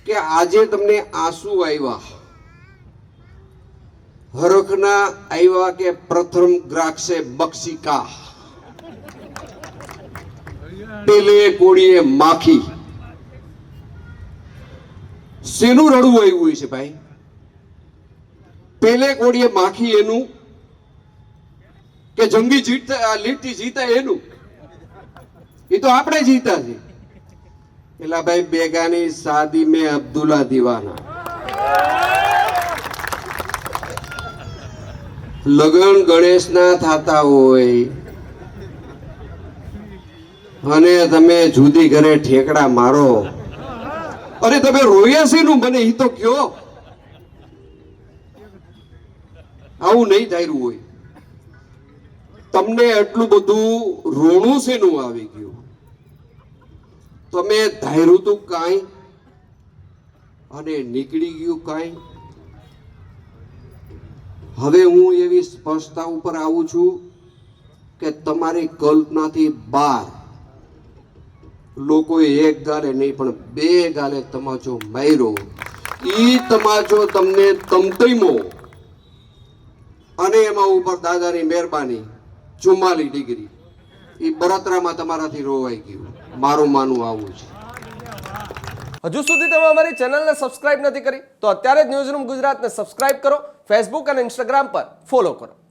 કે આજે તમને આંસુ આવ્યા, હરખના આવ્યા કે પ્રથમ ગ્રાક્ષે બક્ષિકા, પેલે કોળીએ માખી. શેનું રડવું આવ્યું છે ભાઈ? પેલે કોળીએ માખી એનું કે જંગી જીતતા લીટી જીતા એનું? એ તો આપણે જીતા છે. પેલા ભાઈ બેગાની શાદી में અબ્દુલ્લા દીવાના. લગન ગણેશના થતા હોય અને તમે જુદી ઘરે ઠેકડા મારો. અરે તમે રોયા શેનું મને ઈ તો કયો. આવું નહીં ધાર્યું હોય. તમને એટલું બધું રોણું શેનું આવી ગયું? તમે ધાર્યું તું કાંઈ અને નીકળી ગયું કાંઈ. હવે હું એવી સ્પષ્ટતા ઉપર આવું છું કે તમારી કલ્પનાથી બહાર લોકોએ એક ગાલે નહીં પણ બે ગાલે તમાચો માર્યો. ઈ તમાચો તમને તમતમો અને એમાં ઉપર દાદાની મહેરબાની 44 ડિગ્રી. ઈ બળતરામાં તમારાથી રોવાઈ ગયું. મારું માનવું આવું છે. હજુ સુધી તમે અમારી ચેનલને સબસ્ક્રાઇબ નથી કરી તો અત્યારે જ ન્યૂઝરૂમ ગુજરાતને સબસ્ક્રાઇબ કરો. ફેસબુક અને ઇન્સ્ટાગ્રામ પર ફોલો કરો.